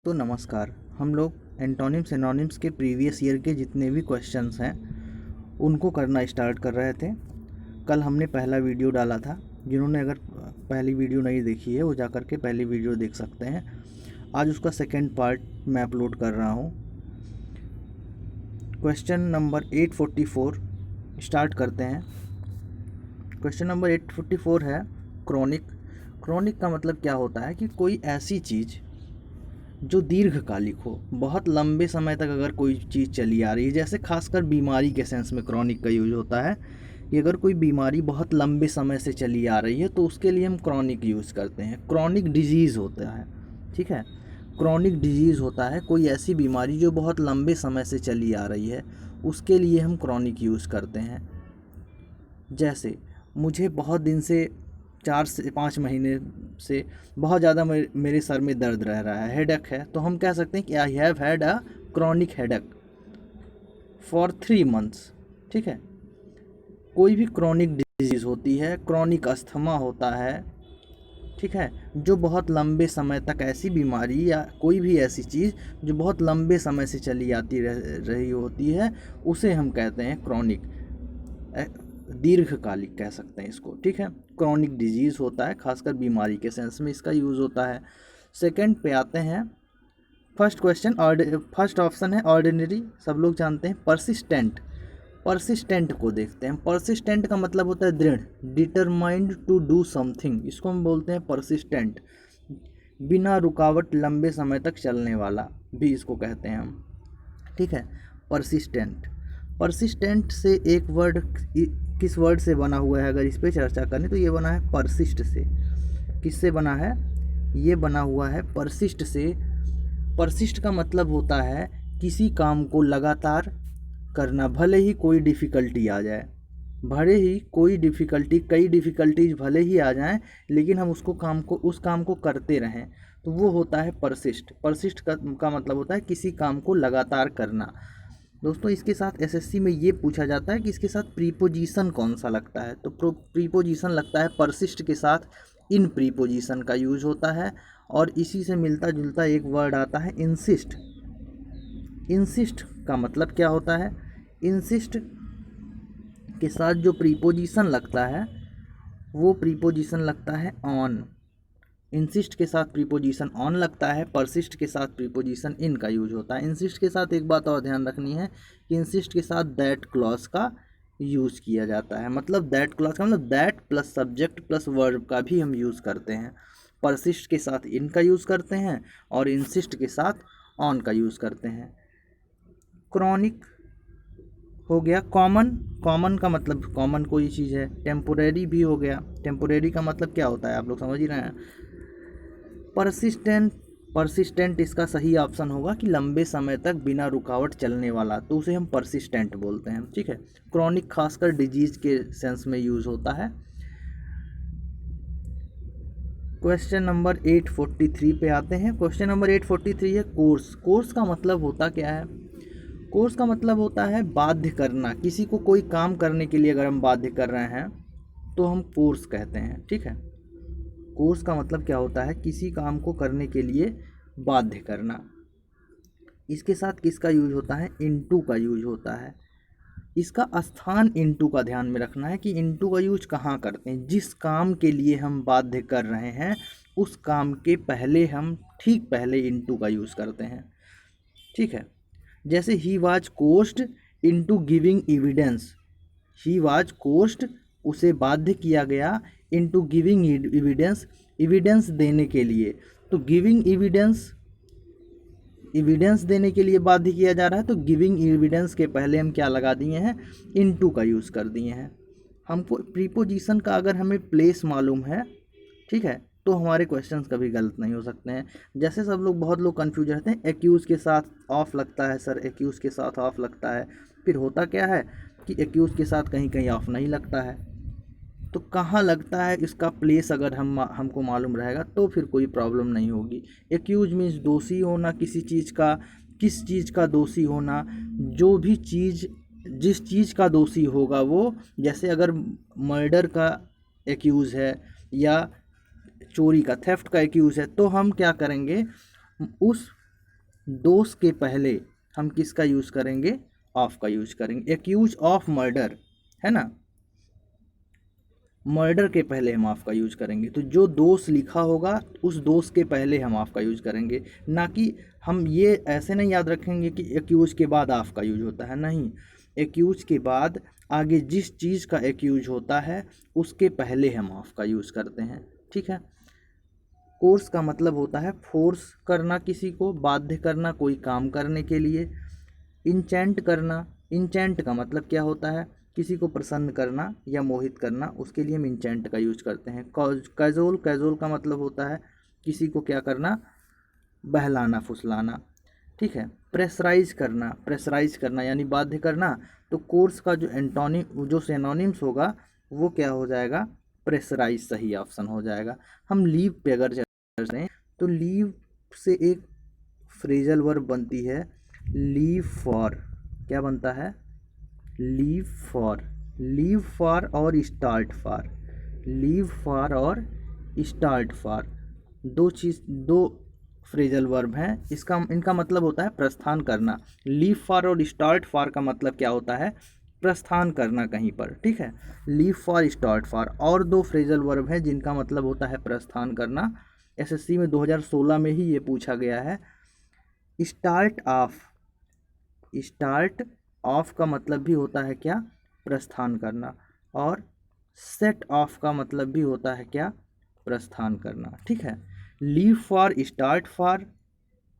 तो नमस्कार। हम लोग एंटोनिम सिनोनिम्स के प्रीवियस ईयर के जितने भी क्वेश्चंस हैं उनको करना स्टार्ट कर रहे थे। कल हमने पहला वीडियो डाला था। जिन्होंने अगर पहली वीडियो नहीं देखी है वो जा कर के पहली वीडियो देख सकते हैं। आज उसका सेकंड पार्ट मैं अपलोड कर रहा हूँ। क्वेश्चन नंबर 844 स्टार्ट करते हैं। क्वेश्चन नंबर 844 है क्रॉनिक। क्रॉनिक का मतलब क्या होता है कि कोई ऐसी चीज़ जो दीर्घकालिक हो, बहुत लंबे समय तक अगर कोई चीज़ चली आ रही है, जैसे खासकर बीमारी के सेंस में क्रॉनिक का यूज होता है कि अगर कोई बीमारी बहुत लंबे समय से चली आ रही है तो उसके लिए हम क्रॉनिक यूज़ करते हैं। क्रॉनिक डिजीज़ होता है, ठीक है। क्रॉनिक डिजीज़ होता है कोई ऐसी बीमारी जो बहुत लंबे समय से चली आ रही है, उसके लिए हम क्रॉनिक यूज़ करते हैं। जैसे मुझे बहुत दिन से 4 से 5 महीने से बहुत ज़्यादा मेरे सर में दर्द रह रहा है, हेडेक है, तो हम कह सकते हैं कि I have had a chronic headache for 3 months, ठीक है। कोई भी क्रॉनिक डिजीज़ होती है, क्रॉनिक अस्थमा होता है, ठीक है, जो बहुत लंबे समय तक ऐसी बीमारी या कोई भी ऐसी चीज़ जो बहुत लंबे समय से चली आती रही होती है, उसे हम कहते हैं क्रॉनिक, दीर्घकालिक कह सकते हैं इसको, ठीक है। क्रॉनिक डिजीज़ होता है, खासकर बीमारी के सेंस में इसका यूज़ होता है। सेकंड पे आते हैं। फर्स्ट ऑप्शन है ऑर्डिनरी, सब लोग जानते हैं। परसिस्टेंट, परसिस्टेंट को देखते हैं। परसिस्टेंट का मतलब होता है दृढ़, डिटरमाइंड टू डू समथिंग, इसको हम बोलते हैं परसिस्टेंट। बिना रुकावट लंबे समय तक चलने वाला भी इसको कहते हैं हम, ठीक है। परसिस्टेंट, परसिस्टेंट से एक वर्ड किस वर्ड से बना हुआ है, अगर इस पर चर्चा करें तो ये बना है परसिस्ट से। किससे बना है? ये बना हुआ है परसिस्ट से। परसिस्ट का मतलब होता है किसी काम को लगातार करना, भले ही कोई डिफ़िकल्टी आ जाए, भले ही कोई डिफ़िकल्टी, कई डिफ़िकल्टीज भले ही आ जाएं, लेकिन हम उस काम को करते रहें, तो वो होता है परसिस्ट। परसिस्ट का मतलब होता है किसी काम को लगातार करना। दोस्तों, इसके साथ एसएससी में ये पूछा जाता है कि इसके साथ प्रीपोजिशन कौन सा लगता है, तो प्रीपोजिशन लगता है परसिस्ट के साथ इन प्रीपोजिशन का यूज होता है। और इसी से मिलता जुलता एक वर्ड आता है इंसिस्ट। इंसिस्ट का मतलब क्या होता है? इंसिस्ट के साथ जो प्रीपोजिशन लगता है वो प्रीपोजिशन लगता है ऑन। इंसिस्ट के साथ प्रीपोजिशन ऑन लगता है, परसिस्ट के साथ प्रीपोजिशन इन का यूज होता है। इंसिस्ट के साथ एक बात और ध्यान रखनी है कि इंसिस्ट के साथ दैट क्लॉज का यूज़ किया जाता है। मतलब दैट क्लॉज का मतलब that plus subject plus verb का भी हम यूज़ करते हैं। परसिस्ट के साथ इन का यूज़ करते हैं और इंसिस्ट के साथ ऑन का यूज़ करते हैं। क्रॉनिक हो गया। कॉमन, कॉमन का मतलब कॉमन कोई चीज़ है। टेम्पोरेरी भी हो गया। टेम्पोरेरी का मतलब क्या होता है, आप लोग समझ ही रहे हैं। परसिस्टेंट, परसिस्टेंट इसका सही ऑप्शन होगा कि लंबे समय तक बिना रुकावट चलने वाला, तो उसे हम परसिस्टेंट बोलते हैं, ठीक है। क्रॉनिक खासकर डिजीज के सेंस में यूज होता है। क्वेश्चन नंबर 843 पे आते हैं। क्वेश्चन नंबर 843 है कोर्स। कोर्स का मतलब होता क्या है? कोर्स का मतलब होता है बाध्य करना। किसी को कोई काम करने के लिए अगर हम बाध्य कर रहे हैं तो हम कोर्स कहते हैं, ठीक है। कोर्स का मतलब क्या होता है? किसी काम को करने के लिए बाध्य करना। इसके साथ किसका यूज होता है? इनटू का यूज होता है। इसका स्थान इनटू का ध्यान में रखना है कि इनटू का यूज कहाँ करते हैं। जिस काम के लिए हम बाध्य कर रहे हैं उस काम के पहले हम ठीक पहले इनटू का यूज करते हैं, ठीक है। जैसे he was कोर्स्ड into giving evidence. He was कोर्स्ड, उसे बाध्य किया गया, इनटू गिविंग एविडेंस, एविडेंस देने के लिए। तो गिविंग एविडेंस, एविडेंस देने के लिए बाध्य किया जा रहा है, तो गिविंग एविडेंस के पहले हम क्या लगा दिए हैं? इनटू का यूज़ कर दिए हैं। हमको प्रीपोजिशन का अगर हमें प्लेस मालूम है, ठीक है, तो हमारे क्वेश्चंस कभी गलत नहीं हो सकते हैं। जैसे सब लोग, बहुत लोग कंफ्यूज रहते हैं, एक्यूज़ के साथ ऑफ लगता है सर, एक्यूज़ के साथ ऑफ लगता है। फिर होता क्या है कि एक्यूज़ के साथ कहीं कहीं ऑफ नहीं लगता है, तो कहाँ लगता है इसका प्लेस अगर हमको मालूम रहेगा तो फिर कोई प्रॉब्लम नहीं होगी। एक्यूज मीन्स दोषी होना किसी चीज़ का। किस चीज़ का दोषी होना? जो भी चीज़, जिस चीज़ का दोषी होगा वो, जैसे अगर मर्डर का एक्यूज़ है या चोरी का, थेफ्ट का एक्यूज़ है, तो हम क्या करेंगे? उस दोष के पहले हम किसका यूज़ करेंगे, ऑफ का यूज करेंगे। एक्यूज ऑफ मर्डर है ना, मर्डर के पहले हम ऑफ का यूज करेंगे। तो जो दोष लिखा होगा उस दोष के पहले हम ऑफ का यूज करेंगे, ना कि हम ये ऐसे नहीं याद रखेंगे कि एक्यूज के बाद ऑफ का यूज होता है, नहीं। एक्यूज के बाद आगे जिस चीज़ का एक्यूज होता है उसके पहले हम ऑफ का यूज़ करते हैं, ठीक है। कोर्स का मतलब होता है फोर्स करना, किसी को बाध्य करना कोई काम करने के लिए। इंचेंट करना, इंचेंट का मतलब क्या होता है, किसी को प्रसन्न करना या मोहित करना, उसके लिए हम इंचेंट का यूज करते हैं। कैजोल, कैजोल का मतलब होता है किसी को क्या करना, बहलाना फुसलाना, ठीक है। प्रेशराइज करना, प्रेशराइज करना यानी बाध्य करना। तो कोर्स का जो एंटोनिम, जो सिनोनिम्स होगा वो क्या हो जाएगा, प्रेशराइज सही ऑप्शन हो जाएगा। हम लीव पे अगर चलते हैं तो लीव से एक फ्रेजल वर्ब बनती है लीव फॉर, क्या बनता है, लीव फॉर, लीव फॉर और स्टार्ट फॉर, लीव फॉर और स्टार्ट फॉर, दो फ्रेजल वर्ब हैं। इनका मतलब होता है प्रस्थान करना। लीव फॉर और स्टार्ट फॉर का मतलब क्या होता है, प्रस्थान करना कहीं पर, ठीक है। Leave for, start for. और दो फ्रेजल वर्ब हैं जिनका मतलब होता है प्रस्थान करना। एसएससी में 2016 में ही ये पूछा गया है। स्टार्ट ऑफ, स्टार्ट ऑफ का मतलब भी होता है क्या, प्रस्थान करना। और सेट ऑफ का मतलब भी होता है क्या, प्रस्थान करना, ठीक है। Leave for, start for,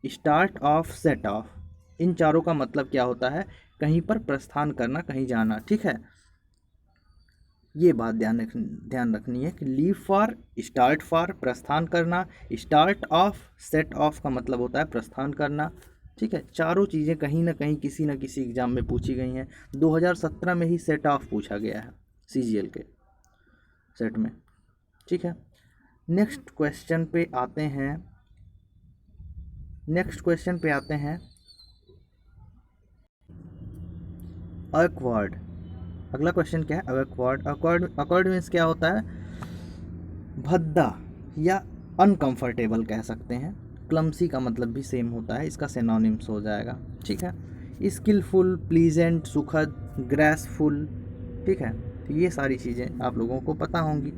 start off, set off, इन चारों का मतलब क्या होता है, कहीं पर प्रस्थान करना, कहीं जाना, ठीक है। ये बात ध्यान रखनी है कि लीव फॉर, स्टार्ट फॉर, प्रस्थान करना, स्टार्ट ऑफ, सेट ऑफ का मतलब होता है प्रस्थान करना, ठीक है। चारों चीज़ें कहीं ना कहीं किसी न किसी एग्जाम में पूछी गई हैं। 2017 में ही सेट ऑफ पूछा गया है सीजीएल के सेट में, ठीक है। नेक्स्ट क्वेश्चन पे आते हैं, अक्वर्ड। अगला क्वेश्चन क्या है, अक्वर्ड। अक्वर्ड मीन्स क्या होता है, भद्दा या अनकंफर्टेबल कह सकते हैं। क्लमसी का मतलब भी सेम होता है, इसका सिनोनिम्स हो जाएगा, ठीक है। स्किलफुल, प्लीजेंट, सुखद, ग्रेसफुल, ठीक है। तो ये सारी चीज़ें आप लोगों को पता होंगी।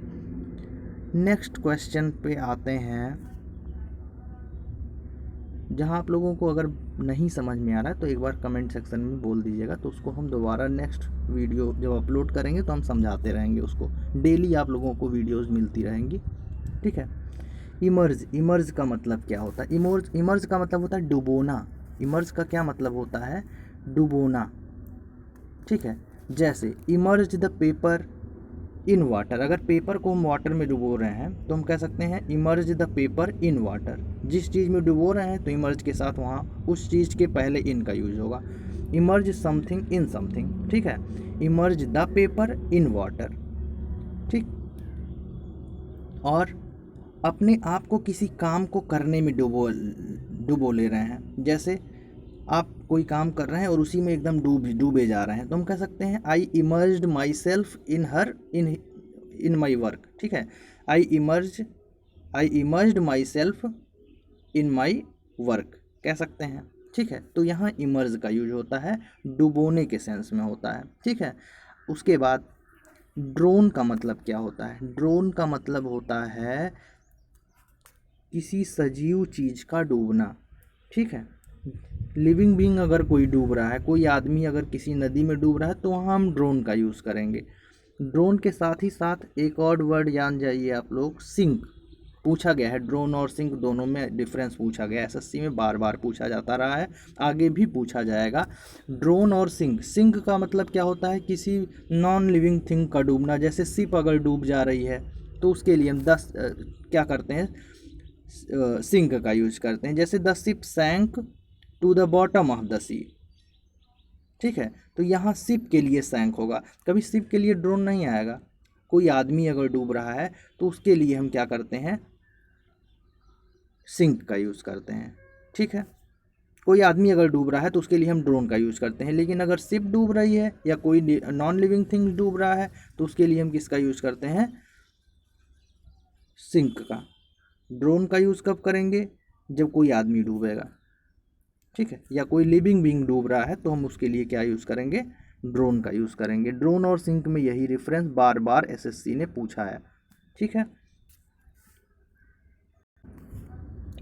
नेक्स्ट क्वेश्चन पे आते हैं, जहाँ आप लोगों को अगर नहीं समझ में आ रहा है तो एक बार कमेंट सेक्शन में बोल दीजिएगा, तो उसको हम दोबारा नेक्स्ट वीडियो जब अपलोड करेंगे तो हम समझाते रहेंगे उसको। डेली आप लोगों को वीडियोस मिलती रहेंगी, ठीक है। इमर्ज, इमर्ज का मतलब क्या होता है, इमर्ज का मतलब होता है डुबोना। इमर्ज का क्या मतलब होता है, डुबोना, ठीक है। जैसे emerge the paper in water, अगर पेपर को हम वाटर में डुबो रहे हैं तो हम कह सकते हैं emerge the paper in water. जिस चीज़ में डुबो रहे हैं तो इमर्ज के साथ वहाँ उस चीज़ के पहले इन का यूज होगा। इमर्ज समथिंग इन समथिंग, ठीक है। Emerge the paper in water, ठीक। और अपने आप को किसी काम को करने में डुबो ले रहे हैं। जैसे आप कोई काम कर रहे हैं और उसी में एकदम डूबे जा रहे हैं तो हम कह सकते हैं I emerged myself in my work, ठीक है। I emerged myself in my work कह सकते हैं, ठीक है। तो यहाँ इमर्ज का यूज होता है, डुबोने के सेंस में होता है, ठीक है। उसके बाद ड्रोन का मतलब क्या होता है, ड्रोन का मतलब होता है किसी सजीव चीज़ का डूबना, ठीक है। लिविंग बीइंग अगर कोई डूब रहा है, कोई आदमी अगर किसी नदी में डूब रहा है तो वहाँ हम ड्रोन का यूज़ करेंगे। ड्रोन के साथ ही साथ एक और वर्ड जान जाइए आप लोग, सिंक। पूछा गया है, ड्रोन और सिंक दोनों में डिफरेंस पूछा गया है, एसएससी में बार बार पूछा जाता रहा है, आगे भी पूछा जाएगा। ड्रोन और सिंक, सिंक का मतलब क्या होता है, किसी नॉन लिविंग थिंग का डूबना। जैसे शिप अगर डूब जा रही है तो उसके लिए हम क्या करते हैं, सिंक का यूज करते हैं। जैसे the ship sank to the bottom of the sea, ठीक है। तो यहाँ शिप के लिए सैंक होगा, कभी शिप के लिए ड्रोन नहीं आएगा। कोई आदमी अगर डूब रहा है तो उसके लिए हम क्या करते हैं, सिंक का यूज़ करते हैं, ठीक है। कोई आदमी अगर डूब रहा है तो उसके लिए हम ड्रोन का यूज़ करते हैं। लेकिन अगर शिप डूब रही है या कोई नॉन लिविंग थिंग डूब रहा है तो उसके लिए हम किसका यूज़ करते हैं, सिंक का। ड्रोन का यूज़ कब करेंगे, जब कोई आदमी डूबेगा, ठीक है, या कोई लिविंग बीइंग डूब रहा है तो हम उसके लिए क्या यूज़ करेंगे, ड्रोन का यूज़ करेंगे। ड्रोन और सिंक में यही रेफरेंस बार बार एसएससी ने पूछा है। ठीक है,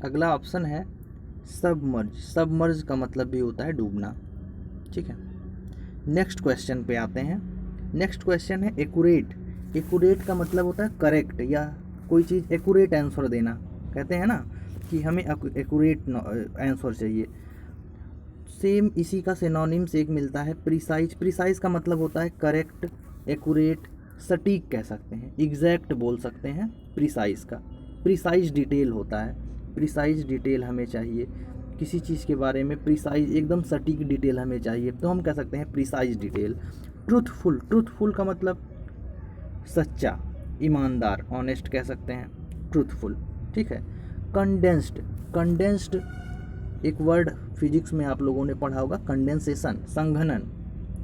अगला ऑप्शन है सबमर्ज। सबमर्ज का मतलब भी होता है डूबना। ठीक है, नेक्स्ट क्वेश्चन पे आते हैं। नेक्स्ट क्वेश्चन है एक्यूरेट। एक्यूरेट का मतलब होता है करेक्ट, या कोई चीज़ एक्यूरेट आंसर देना। कहते हैं ना कि हमें एक्यूरेट आंसर चाहिए। सेम इसी का सिनोनिम्स एक मिलता है प्रिसाइज। प्रिसाइज का मतलब होता है करेक्ट, एक्यूरेट, सटीक कह सकते हैं, एग्जैक्ट बोल सकते हैं प्रिसाइज का। प्रिसाइज डिटेल होता है, प्रिसाइज डिटेल हमें चाहिए किसी चीज़ के बारे में, प्रिसाइज एकदम सटीक डिटेल हमें चाहिए तो हम कह सकते हैं प्रिसाइज डिटेल। ट्रूथफुल, ट्रूथफुल का मतलब सच्चा, ईमानदार, ऑनेस्ट कह सकते हैं, ट्रूथफुल। ठीक है, कंडेंस्ड। कंडेंस्ड एक वर्ड फिजिक्स में आप लोगों ने पढ़ा होगा, कंडेंसेशन, संघनन।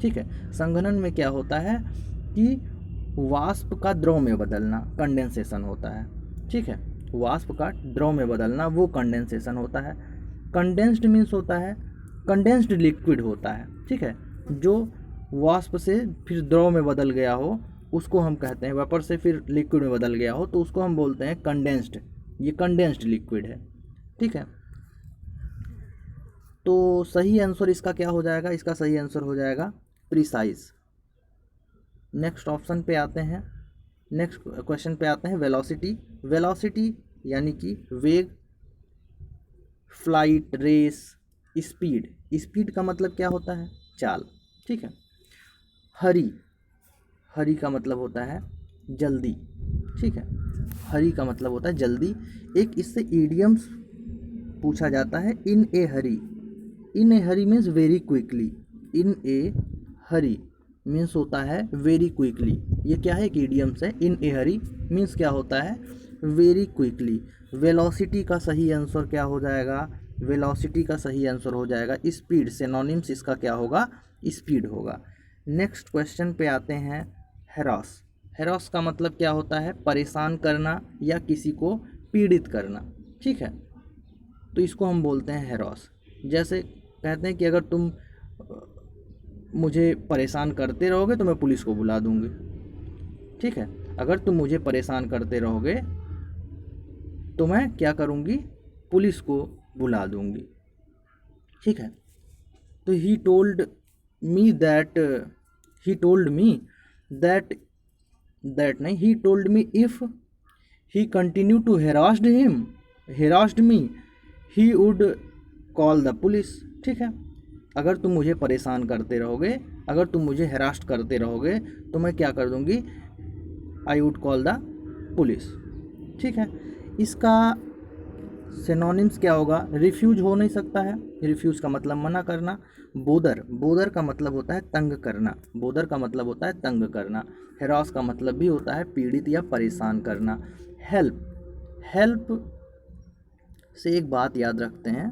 ठीक है, संघनन में क्या होता है कि वाष्प का द्रव में बदलना कंडेंसेशन होता है। ठीक है, वाष्प का द्रव में बदलना वो कंडेंसेशन होता है। कंडेंस्ड मीन्स होता है, कंडेंस्ड लिक्विड होता है। ठीक है, जो वाष्प से फिर द्रव में बदल गया हो उसको हम कहते हैं, वेपर से फिर लिक्विड में बदल गया हो तो उसको हम बोलते हैं कंडेंस्ड। ये कंडेंस्ड लिक्विड है। ठीक है, तो सही आंसर इसका क्या हो जाएगा, इसका सही आंसर हो जाएगा प्रिसाइज। नेक्स्ट ऑप्शन पे आते हैं, नेक्स्ट क्वेश्चन पे आते हैं वेलोसिटी। वेलोसिटी यानी कि वेग, फ्लाइट, रेस, स्पीड। स्पीड का मतलब क्या होता है, चाल। ठीक है, हरी, हरी का मतलब होता है जल्दी। ठीक है, हरी का मतलब होता है जल्दी। एक इससे ईडियम्स पूछा जाता है, इन ए हरी। इन ए हरी मीन्स वेरी क्विकली। इन ए हरी मीन्स होता है वेरी क्विकली। ये क्या है, एक ईडियम्स है। इन ए हरी मीन्स क्या होता है, वेरी क्विकली। वेलोसिटी का सही आंसर क्या हो जाएगा, वेलोसिटी का सही आंसर हो जाएगा स्पीड। सिनोनिम्स इसका क्या होगा, स्पीड होगा। नेक्स्ट क्वेश्चन पे आते हैं हैरास। हैरास का मतलब क्या होता है, परेशान करना या किसी को पीड़ित करना। ठीक है, तो इसको हम बोलते हैं हैरास। जैसे कहते हैं कि अगर तुम मुझे परेशान करते रहोगे तो मैं पुलिस को बुला दूंगी। ठीक है, अगर तुम मुझे परेशान करते रहोगे तो मैं क्या करूंगी, पुलिस को बुला दूंगी। ठीक है, तो he told me that, he told me that, that नहीं, he told me if he continue to harassed me he would call the police. ठीक है, अगर तुम मुझे परेशान करते रहोगे, अगर तुम मुझे हेरास्ट करते रहोगे तो मैं क्या कर दूंगी, I would call the police. ठीक है, इसका सिनोनिम्स क्या होगा, रिफ्यूज हो नहीं सकता है, रिफ्यूज का मतलब मना करना। बोदर, बोदर का मतलब होता है तंग करना, बोदर का मतलब होता है तंग करना। हेरास का मतलब भी होता है पीड़ित या परेशान करना। हेल्प, हेल्प से एक बात याद रखते हैं,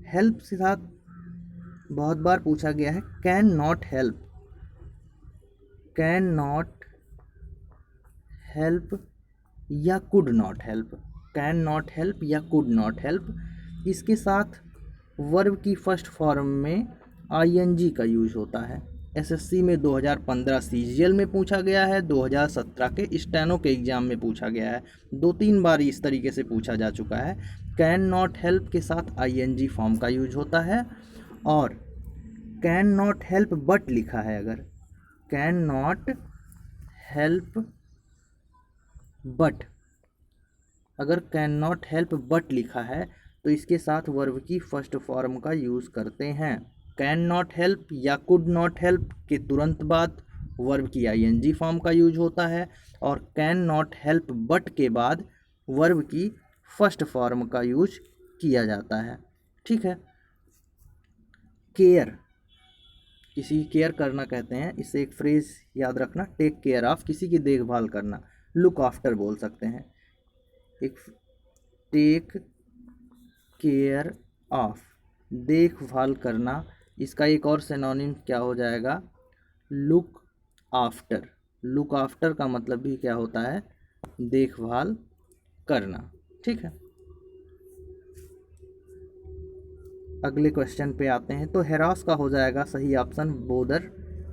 हेल्प के साथ बहुत बार पूछा गया है can not help, can not help या could not help. Can not help या कुड नॉट हेल्प। इसके साथ वर्ब की फर्स्ट फॉर्म में आईएनजी का यूज होता है। एसएससी में 2015 सीजीएल में पूछा गया है, 2017 के स्टेनो के एग्जाम में पूछा गया है, 2-3 बार इस तरीके से पूछा जा चुका है। कैन नॉट हेल्प के साथ आईएनजी फॉर्म का यूज होता है। और कैन नॉट हेल्प बट लिखा है, अगर कैन नॉट हेल्प बट, अगर कैन नॉट हेल्प बट लिखा है तो इसके साथ वर्ब की फर्स्ट फॉर्म का यूज़ करते हैं। कैन नॉट हेल्प या कुड नॉट हेल्प के तुरंत बाद वर्ब की आईएनजी फॉर्म का यूज होता है, और कैन नॉट हेल्प बट के बाद वर्ब की फर्स्ट फॉर्म का यूज किया जाता है। ठीक है, केयर, किसी की केयर करना कहते हैं, इससे एक फ्रेज याद रखना, टेक केयर ऑफ, किसी की देखभाल करना, लुक आफ्टर बोल सकते हैं। एक टेक केयर ऑफ, देखभाल करना, इसका एक और सिनोनिम क्या हो जाएगा, लुक आफ्टर। लुक आफ्टर का मतलब भी क्या होता है, देखभाल करना। ठीक है, अगले क्वेश्चन पे आते हैं। तो हैरास का हो जाएगा सही ऑप्शन बोदर।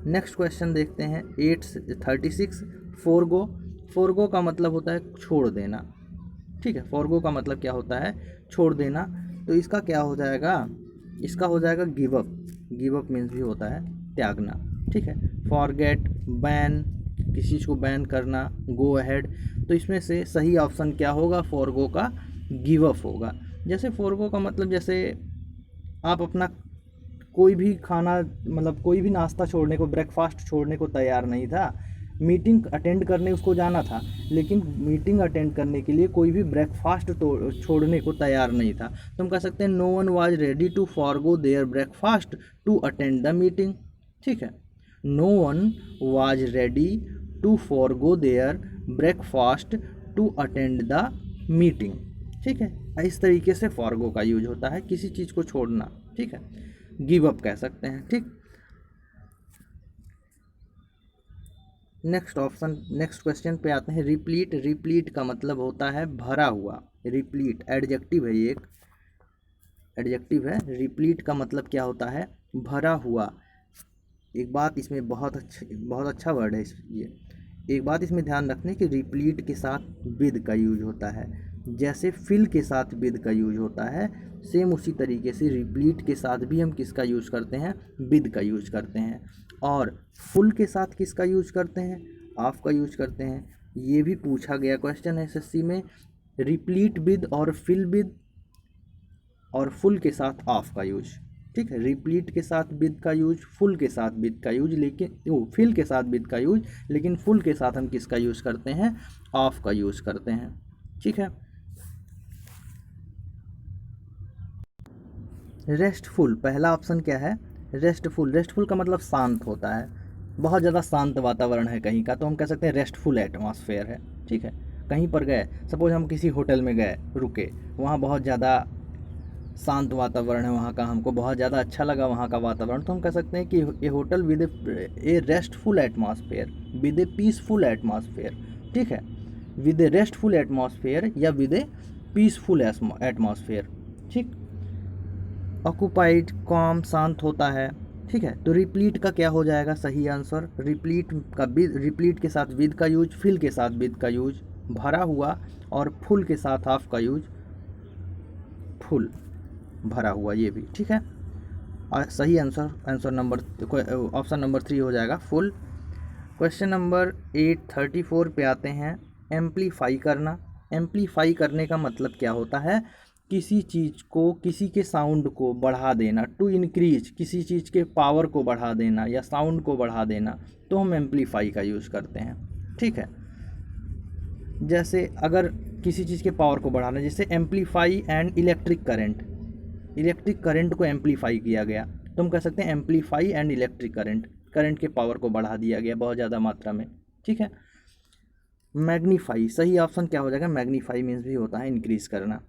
नेक्स्ट क्वेश्चन देखते हैं 836 फोरगो। फोरगो का मतलब होता है छोड़ देना, ठीक है। फोरगो का मतलब क्या होता है, छोड़ देना। तो इसका क्या हो जाएगा, इसका हो जाएगा give up. Give up means भी होता है त्यागना, ठीक है। फॉरगेट, बैन, किसी चीज़ को बैन करना, गो अहेड। तो इसमें से सही ऑप्शन क्या होगा, फोरगो का गिव अप होगा। जैसे फोरगो का मतलब जैसे आप अपना कोई भी खाना, मतलब कोई भी नाश्ता छोड़ने को, ब्रेकफास्ट छोड़ने को तैयार नहीं था, मीटिंग अटेंड करने उसको जाना था, लेकिन मीटिंग अटेंड करने के लिए कोई भी ब्रेकफास्ट तो छोड़ने को तैयार नहीं था। तो हम कह सकते हैं no one was ready to forgo their breakfast to attend the meeting, ठीक है। No one was ready to forgo their breakfast to attend the meeting, ठीक है। इस तरीके से फॉरगो का यूज होता है, किसी चीज़ को छोड़ना, ठीक है। गिव अप कह सकते हैं, ठीक। नेक्स्ट ऑप्शन, नेक्स्ट क्वेश्चन पे आते हैं। रिप्लीट, रिप्लीट का मतलब होता है भरा हुआ। रिप्लीट एडजेक्टिव है, ये एक एडजेक्टिव है। रिप्लीट का मतलब क्या होता है, भरा हुआ। एक बात इसमें बहुत अच्छा वर्ड है ये। एक बात इसमें ध्यान रखने कि रिप्लीट के साथ विद का यूज होता है। जैसे फिल के साथ विद का यूज होता है, सेम उसी तरीके से रिप्लीट के साथ भी हम किसका यूज करते हैं, विद का यूज करते हैं। और फुल के साथ किसका यूज करते हैं, ऑफ का यूज करते हैं। ये भी पूछा गया क्वेश्चन है एसएससी में। रिप्लीट विद और फिल विद और फुल के साथ ऑफ का यूज, ठीक है। रिप्लीट के साथ विद का यूज, फुल के साथ विद का यूज, लेकिन वो फिल के साथ विद का यूज, लेकिन फुल के साथ हम किसका यूज करते हैं, ऑफ का यूज करते हैं, ठीक है। रेस्टफुल, पहला ऑप्शन क्या है, रेस्टफुल। रेस्टफुल का मतलब शांत होता है, बहुत ज़्यादा शांत वातावरण है कहीं का, तो हम कह सकते हैं रेस्टफुल एटमॉस्फेयर है, ठीक है। कहीं पर गए, सपोज हम किसी होटल में गए, रुके, वहाँ बहुत ज़्यादा शांत वातावरण है वहाँ का, हमको बहुत ज़्यादा अच्छा लगा वहाँ का वातावरण, तो हम कह सकते हैं कि ये hotel with A restful atmosphere, with A peaceful atmosphere, ठीक है। विद ए रेस्टफुल एटमॉस्फेयर या विद ए पीसफुल एटमॉस्फेयर, ठीक। ऑक्यूपाइड, कॉम, शांत होता है, ठीक है। तो रिप्लीट का क्या हो जाएगा सही आंसर, रिप्लीट का रिप्लीट के साथ विद का यूज, फिल के साथ विद का यूज, भरा हुआ, और फुल के साथ हाफ का यूज, फुल, भरा हुआ, ये भी ठीक है। और सही आंसर नंबर, ऑप्शन नंबर 3 हो जाएगा, फुल। क्वेश्चन नंबर 834 पे आते हैं। एम्पलीफाई करना। एम्पलीफाई करने का मतलब क्या होता है, किसी चीज़ को, किसी के साउंड को बढ़ा देना, टू इंक्रीज, किसी चीज़ के पावर को बढ़ा देना या साउंड को बढ़ा देना, तो हम एम्पलीफाई का यूज़ करते हैं, ठीक है। जैसे अगर किसी चीज़ के पावर को बढ़ाना, जैसे amplify and electric current, electric current को एम्पलीफाई किया गया, तो हम कह सकते हैं amplify and electric current, current के पावर को बढ़ा दिया गया बहुत ज़्यादा मात्रा में, ठीक है। मैग्नीफाई, सही ऑप्शन क्या हो जाएगा, मैग्नीफाई मीन्स भी होता है इंक्रीज करना।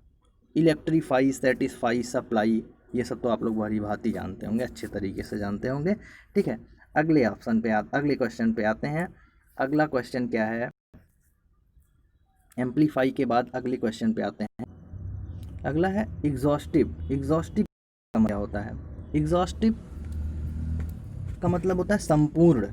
इलेक्ट्रीफाई, सेटिस्फाई, सप्लाई, ये सब तो आप लोग भली भांति जानते होंगे, अच्छे तरीके से जानते होंगे, ठीक है। अगले ऑप्शन पे अगले क्वेश्चन पे आते हैं। अगला क्वेश्चन क्या है, एम्पलीफाई के बाद अगले क्वेश्चन पे आते हैं। अगला है एग्जॉस्टिव। एग्जॉस्टिव का क्या होता है, एग्जॉस्टिव का मतलब होता है संपूर्ण।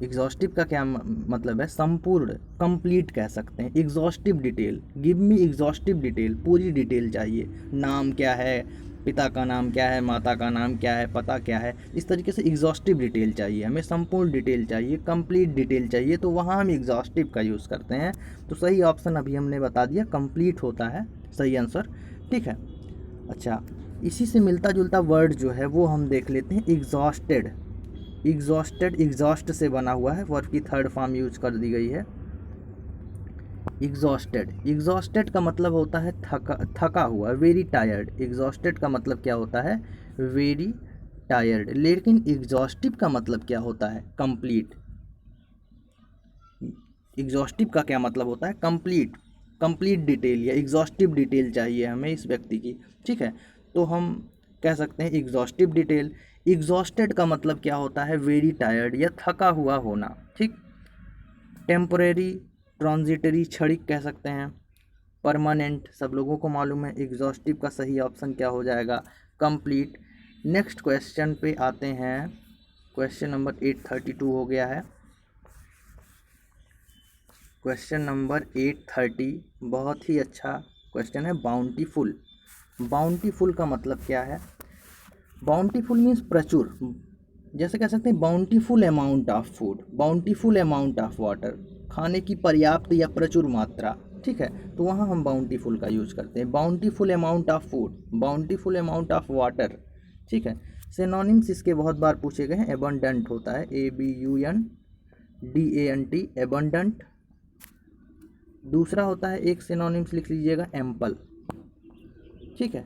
एग्जॉस्टिव का क्या मतलब है, संपूर्ण, कंप्लीट कह सकते हैं। Exhaustive detail, give me exhaustive detail, पूरी डिटेल चाहिए। नाम क्या है, पिता का नाम क्या है, माता का नाम क्या है, पता क्या है, इस तरीके से एग्जॉस्टिव डिटेल चाहिए हमें, संपूर्ण डिटेल चाहिए, कंप्लीट डिटेल चाहिए, तो वहाँ हम एग्जॉस्टिव का यूज़ करते हैं। तो सही ऑप्शन अभी हमने बता दिया, कंप्लीट होता है सही आंसर, ठीक है। अच्छा, इसी से मिलता जुलता वर्ड जो है वो हम देख लेते हैं, एग्जॉस्टेड। एग्जॉस्टेड एग्जॉस्ट से बना हुआ है, वर्ब की थर्ड फॉर्म यूज कर दी गई है, एग्जॉस्टेड। एग्जॉस्टेड का मतलब होता है थका हुआ, वेरी टायर्ड। एग्जॉस्टेड का मतलब क्या होता है, वेरी टायर्ड। लेकिन एग्जॉस्टिव का मतलब क्या होता है, कंप्लीट। एग्जॉस्टिव का क्या मतलब होता है, कंप्लीट, कंप्लीट डिटेल या एग्जॉस्टिव डिटेल चाहिए हमें इस व्यक्ति की, ठीक है। तो हम कह सकते हैं एग्जॉस्टिव डिटेल। एग्जॉस्टेड का मतलब क्या होता है, वेरी टायर्ड या थका हुआ होना, ठीक। टेम्परेरी, ट्रांजिटरी, क्षणिक कह सकते हैं। परमानेंट सब लोगों को मालूम है। एग्जॉस्टिव का सही ऑप्शन क्या हो जाएगा, कंप्लीट। नेक्स्ट क्वेश्चन पे आते हैं। क्वेश्चन नंबर 832 हो गया है। क्वेश्चन नंबर 830 बहुत ही अच्छा क्वेश्चन है। बाउंटीफुल। बाउंटीफुल का मतलब क्या है? बाउंटीफुल मीन्स प्रचुर, जैसे कह सकते हैं bountiful amount of food, bountiful amount of water, खाने की पर्याप्त या प्रचुर मात्रा। ठीक है, तो वहाँ हम बाउंटीफुल का यूज करते हैं। Bountiful amount of food, bountiful amount of water. ठीक है, सिनोनिम्स इसके बहुत बार पूछे गए हैं। एबंडेंट होता है ABUNDANT, एबंडेंट। दूसरा होता है, एक सिनोनिम्स लिख लीजिएगा, एम्पल। ठीक है,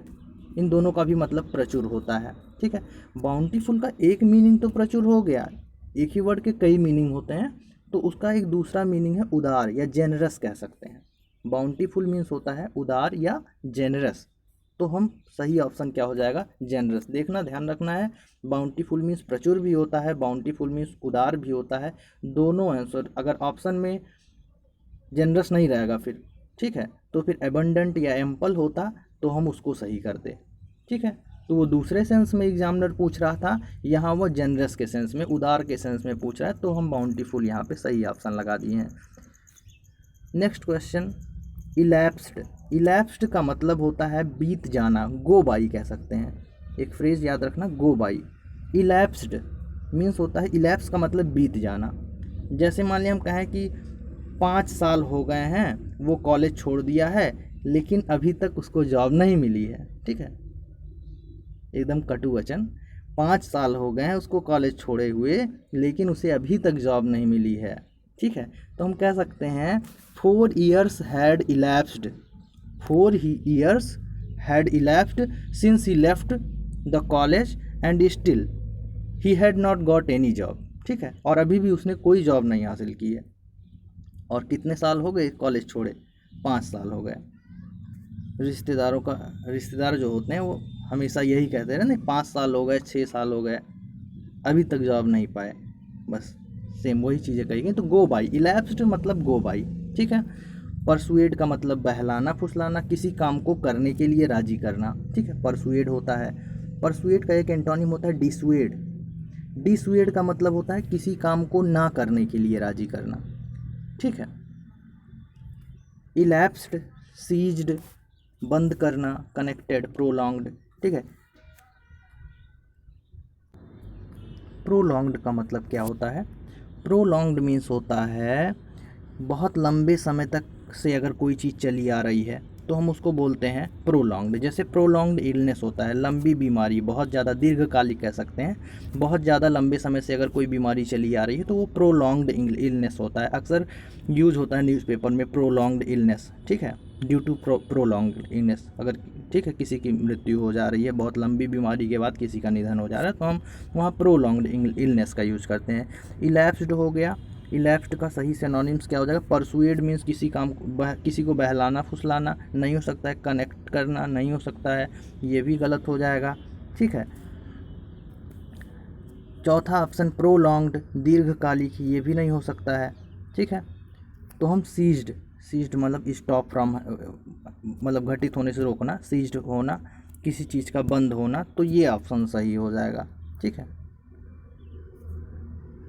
इन दोनों का भी मतलब प्रचुर होता है। ठीक है, बाउंटीफुल का एक मीनिंग तो प्रचुर हो गया, एक ही वर्ड के कई मीनिंग होते हैं, तो उसका एक दूसरा मीनिंग है उदार या जेनरस कह सकते हैं। बाउंटीफुल मीन्स होता है उदार या जेनरस, तो हम सही ऑप्शन क्या हो जाएगा? जेनरस। देखना, ध्यान रखना है, बाउंटीफुल मीन्स प्रचुर भी होता है, बाउंटीफुल मीन्स उदार भी होता है। दोनों आंसर अगर ऑप्शन में जेनरस नहीं रहेगा फिर, ठीक है, तो फिर एबंडेंट या एम्पल होता तो हम उसको सही करते। ठीक है, तो वो दूसरे सेंस में एग्जामिनर पूछ रहा था, यहाँ वो जेनरस के सेंस में, उदार के सेंस में पूछ रहा है, तो हम बाउंटीफुल यहाँ पे सही ऑप्शन लगा दिए हैं। Next question, elapsed. इलैप्स्ड का मतलब होता है बीत जाना, गो बाई कह सकते हैं। एक फ्रेज याद रखना, गो बाई। इलैप्स्ड मीन्स होता है, इलैप्स का मतलब बीत जाना। जैसे मान लिया हम कहें कि 5 साल हो गए हैं, वो कॉलेज छोड़ दिया है, लेकिन अभी तक उसको जॉब नहीं मिली है। ठीक है, एकदम कटु वचन। 5 साल हो गए हैं उसको कॉलेज छोड़े हुए, लेकिन उसे अभी तक जॉब नहीं मिली है। ठीक है, तो हम कह सकते हैं 4 years had elapsed, 4 years had elapsed since he left the college and still he had not got any job। ठीक है, और अभी भी उसने कोई जॉब नहीं हासिल की है। और कितने साल हो गए कॉलेज छोड़े? 5 साल हो गए। रिश्तेदार जो होते हैं वो हमेशा यही कहते हैं ना, 5 साल हो गए, 6 साल हो गए, अभी तक जॉब नहीं पाए। बस सेम वही चीज़ें कही गई। तो गो बाई, इलैप्स्ड मतलब गो बाई। ठीक है, परसुएड का मतलब बहलाना फुसलाना, किसी काम को करने के लिए राजी करना। ठीक है, परसुएड होता है। परसुएड का एक एंटोनिम होता है डिसुएड। डिसुएड का मतलब होता है किसी काम को ना करने के लिए राजी करना। ठीक है, इलैप्स्ड, सीज्ड बंद करना, कनेक्टेड, प्रोलॉन्ग्ड। ठीक है, प्रोलॉन्ग्ड का मतलब क्या होता है? प्रोलॉन्ग्ड मीन्स होता है बहुत लंबे समय तक से अगर कोई चीज़ चली आ रही है तो हम उसको बोलते हैं प्रोलॉन्ग्ड। जैसे प्रोलॉन्ग्ड इलनेस होता है लंबी बीमारी, बहुत ज़्यादा दीर्घकालिक कह सकते हैं, बहुत ज़्यादा लंबे समय से अगर कोई बीमारी चली आ रही है तो वो प्रोलॉन्ग्ड इलनेस होता है। अक्सर यूज होता है न्यूज़पेपर में प्रोलॉन्ग्ड इलनेस। ठीक है, ड्यू टू प्रोलॉन्ग्ड इलनेस, अगर ठीक है किसी की मृत्यु हो जा रही है, बहुत लंबी बीमारी के बाद किसी का निधन हो जा रहा है, तो हम वहाँ प्रोलॉन्ग्ड इलनेस का यूज़ करते हैं। इलैप्स्ड हो गया, इलैप्स्ड का सही सिनोनिम्स क्या हो जाएगा? परसुएड मीन्स किसी को बहलाना फुसलाना, नहीं हो सकता है। कनेक्ट करना नहीं हो सकता है, ये भी गलत हो जाएगा। ठीक है, चौथा ऑप्शन प्रोलॉन्ग्ड दीर्घकालिक, ये भी नहीं हो सकता है। ठीक है, तो हम सीज्ड, सीज्ड मतलब स्टॉप फ्रॉम, मतलब घटित होने से रोकना, सीज्ड होना, किसी चीज़ का बंद होना, तो ये ऑप्शन सही हो जाएगा। ठीक है,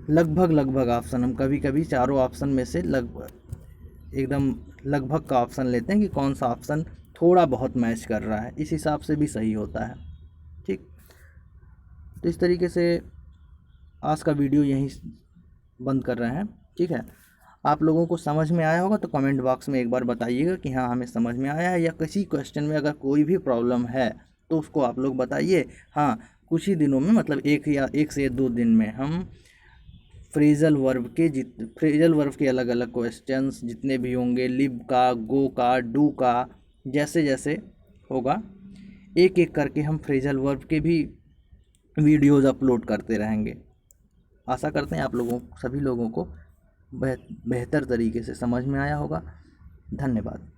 लगभग ऑप्शन हम कभी कभी चारों ऑप्शन में से एकदम लगभग का ऑप्शन लेते हैं कि कौन सा ऑप्शन थोड़ा बहुत मैच कर रहा है, इस हिसाब से भी सही होता है। ठीक, तो इस तरीके से आज का वीडियो यहीं बंद कर रहे हैं। ठीक है, आप लोगों को समझ में आया होगा तो कमेंट बॉक्स में एक बार बताइएगा कि हाँ हमें समझ में आया है, या किसी क्वेश्चन में अगर कोई भी प्रॉब्लम है तो उसको आप लोग बताइए। हाँ, कुछ ही दिनों में, मतलब 1 से 2 दिन में हम फ्रेजल वर्ब के अलग अलग क्वेश्चंस जितने भी होंगे, लिव का, गो का, डू का, जैसे जैसे होगा एक एक करके हम फ्रेजल वर्ब के भी वीडियोज़ अपलोड करते रहेंगे। आशा करते हैं आप लोगों सभी लोगों को बेहतर तरीके से समझ में आया होगा। धन्यवाद।